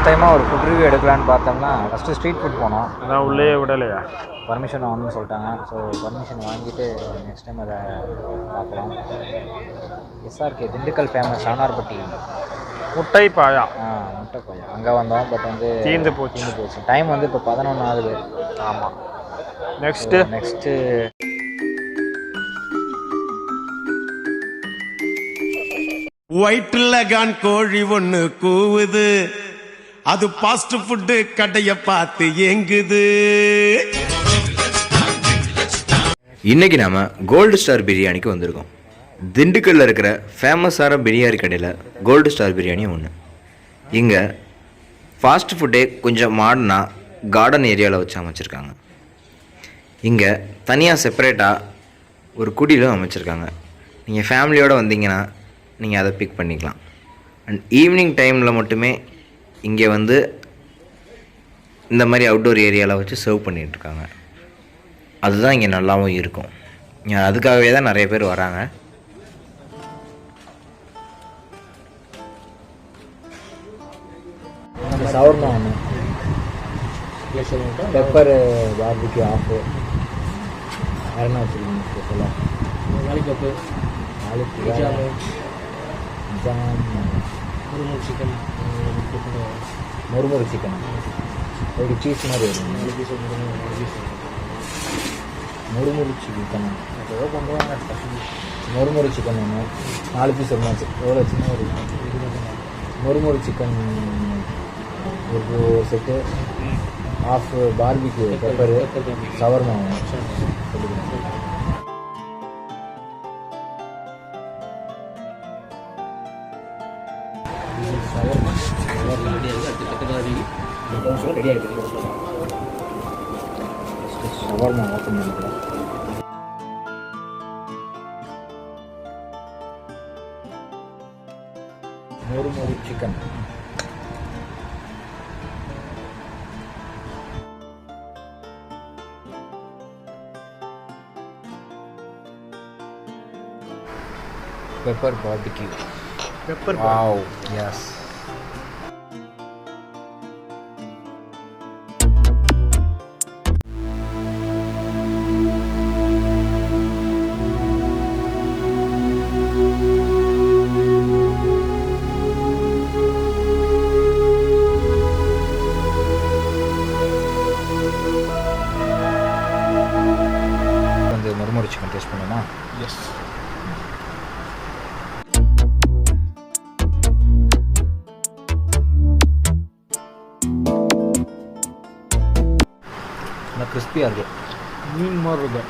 First டைமாக ஒரு food review எடுக்கலான்னு பார்த்தோம்னா ஃபஸ்ட்டு ஸ்ட்ரீட் ஃபுட் போனோம். அதான் உள்ளே விடலையா? பர்மிஷன் வாங்கணும்னு சொல்லிட்டாங்க. ஸோ பர்மிஷன் வாங்கிட்டு நெக்ஸ்ட் டைம் அதை பார்க்கலாம். எஸ்ஆர்கே திண்டுக்கல் ஃபேமஸ் சானார்பட்டி முட்டை பாயா. முட்டை பாயா அங்கே வந்தோம். பட் வந்து தீர்ந்து போச்சு. டைம் வந்து இப்போ 11 ஆகுது. ஆமாம். நெக்ஸ்ட்டு வயிற்றுல கான் கோழி ஒண்ணு கூவுது, அது ஃபாஸ்ட் ஃபுட்டு கடைய பார்த்து ஏங்குது. இன்னைக்கு நாம கோல்டு ஸ்டார் பிரியாணிக்கு வந்திருக்கோம். திண்டுக்கல்ல இருக்கிற ஃபேமஸான பிரியாணி கடையில் கோல்டு ஸ்டார் பிரியாணி ஒன்று. இங்கே ஃபாஸ்ட் ஃபுட்டே கொஞ்சம் மாடர்னாக கார்டன் ஏரியாவில் வச்சு அமைச்சிருக்காங்க. இங்கே தனியாக செப்பரேட்டாக ஒரு குடிலும் அமைச்சிருக்காங்க. நீங்கள் ஃபேமிலியோடு வந்தீங்கன்னா நீங்கள் அதை பிக் பண்ணிக்கலாம். அண்ட் ஈவினிங் டைமில் மட்டுமே இங்கே வந்து இந்த மாதிரி அவுட்டோர் ஏரியாவில் வச்சு சர்வ் பண்ணிகிட்ருக்காங்க. அதுதான் இங்கே நல்லாவும் இருக்கும். அதுக்காகவே தான் நிறைய பேர் வராங்க. சவர்மா ஒன்று, பெப்பர் பார்பிக்யூ ஆஃபு, வேறு வச்சுருக்கீங்க ஸ்பெஷலாக? லாலிபப்பு, முறுமுறு சிக்கன் ஒரு பீஸ் மாதிரி வரும். முறுமுறு சிக்கன் ஏதோ பண்ணுவாங்க. முறுமுறு சிக்கன் ஒன்று 4 பீஸ் ஒன்றாச்சு. எவ்வளோ சின்ன ஒரு முறுமுறு சிக்கன் ஒரு set, half barbecue pepper, shawarma shawarma open பண்ணிக்கலாம். முறுமுறு chicken pepper barbecue. Wow, yes. வந்து முறுமுறு சிக்கன் டேஸ்ட் பண்ணுமா? எஸ். நல்லா கிறிஸ்பியாக இருக்குது. மீன் மாதிரி இருக்கு.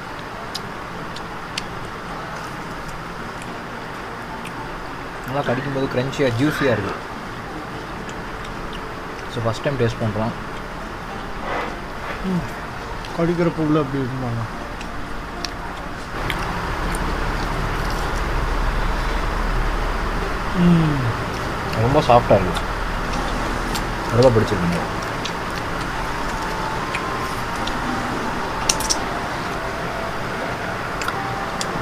நல்லா கடிக்கும்போது க்ரன்ச்சியாக ஜூஸியாக இருக்குது. ஸோ ஃபஸ்ட் டைம் டேஸ்ட் பண்ணுறோம். கடிக்கிறப்ப உள்ள அப்படி இருக்குமாங்க. ரொம்ப சாஃப்டாக இருக்குது. ரொம்ப பிடிச்சிருக்குங்க.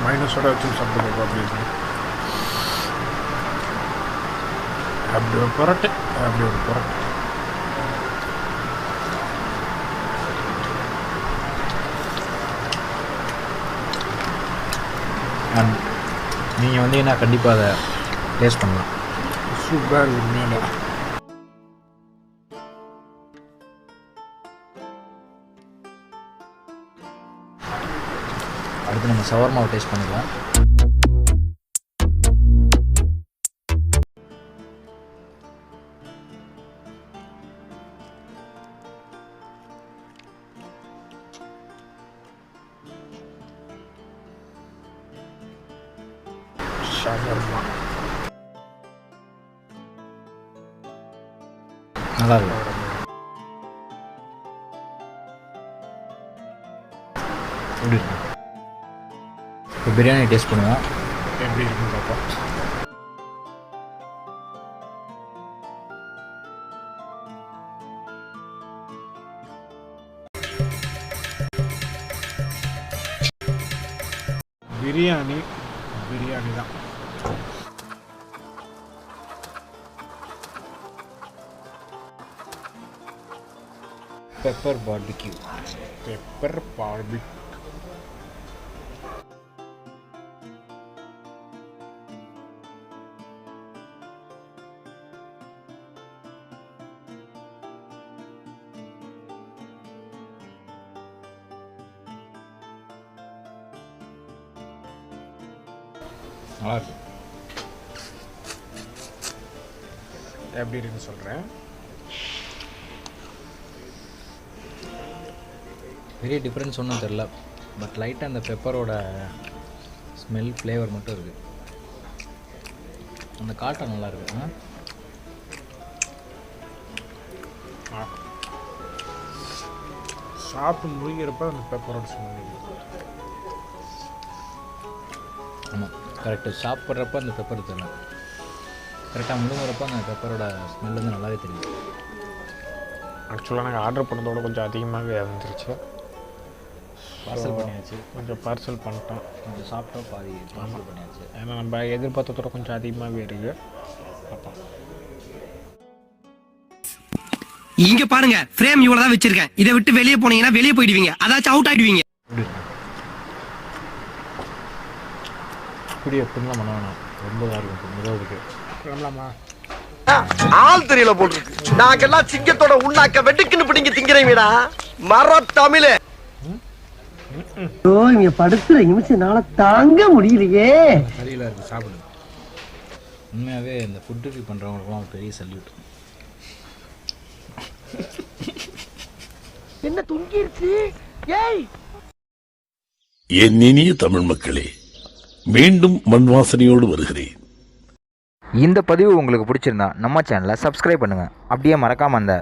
மைனஸோட வச்சு சாப்பிட்டு அப்படி இருக்கு. அப்படி ஒரு புரட்டு. அண்ட் நீங்கள் வந்தீங்கன்னா கண்டிப்பாக அதை டேஸ்ட் பண்ணலாம். சூப்பராக இருக்குது மீன். அடுத்து நம்ம சவர்மாவை டேஸ்ட் பண்ணிக்கலாம். ஷவர்மா நல்லா இருக்கு. எப்படி இருக்கு? இப்போ பிரியாணி டேஸ்ட் பண்ணுவோம். எப்படி இருக்குன்னு பார்ப்போம். பிரியாணி தான். Pepper barbecue. Pepper barbecue. நல்லாயிருக்கு. எப்படி இருக்குன்னு சொல்கிறேன். பெரிய டிஃப்ரென்ஸ் ஒன்றும் தெரில, பட் லைட்டாக அந்த பெப்பரோட ஸ்மெல் ஃப்ளேவர் மட்டும் இருக்குது. அந்த காட்டன் நல்லா இருக்கு. சாப்பிட்டு முடிக்கிறப்ப அந்த பெப்பரோட ஸ்மெல். ஆமாம், கரெக்டு. சாப்பிட்றப்ப அந்த பெப்பர் தெரியும், கரெக்டாக முழுங்குறப்ப அந்த பெப்பரோட ஸ்மெல் வந்து நல்லாவே தெரியும். ஆக்சுவலாக நாங்கள் ஆர்டர் பண்ணதோட கொஞ்சம் அதிகமாகவே இருந்துருச்சு. பார்சல் பண்ணியாச்சு. கொஞ்சம் பார்சல் பண்ணிட்டோம். கொஞ்சம் சாப்பிட்டோம், பாதி பார்சல் பண்ணியாச்சு. ஏன்னா நம்ம எதிர்பார்த்ததோட கொஞ்சம் அதிகமாகவே இருக்குது. பார்ப்போம். இங்க பாருங்க, ஃப்ரேம் இவ்வளவுதான் வச்சிருக்கேன். இதை விட்டு வெளியே போனீங்கன்னா வெளியே போயிடுவீங்க, அதாச்சும் அவுட் ஆயிடுவீங்க. இப்படி எப்படிலாம் பண்ண வேணாம், ரொம்ப இதாக இருக்கும். முதலுக்கு கிளம்பலாமா? ஆள் தெரியல போட்டுருக்கு. நாங்கெல்லாம் சிங்கத்தோட உண்ணாக்க வெட்டுக்குன்னு பிடிங்க திங்கிறீங்கடா மர தமிழே. இங்க படுத்துற நிமிஷம்னால தாங்க முடியலையே. சரியில்லை இருக்குது, சாப்பிடுங்க. உண்மையாகவே இந்த ஃபுட் ரிவ்யூ பண்ணுறவங்களுக்குலாம் பெரிய சல்யூட். என்ன துங்கிருச்சு? ஏய், என் இனிய தமிழ் மக்களே, மீண்டும் மண் வாசனையோடு வருகிறேன். இந்த பதிவு உங்களுக்கு பிடிச்சிருந்தா நம்ம சேனலை சப்ஸ்கிரைப் பண்ணுங்கள். அப்படியே மறக்காமல் அந்த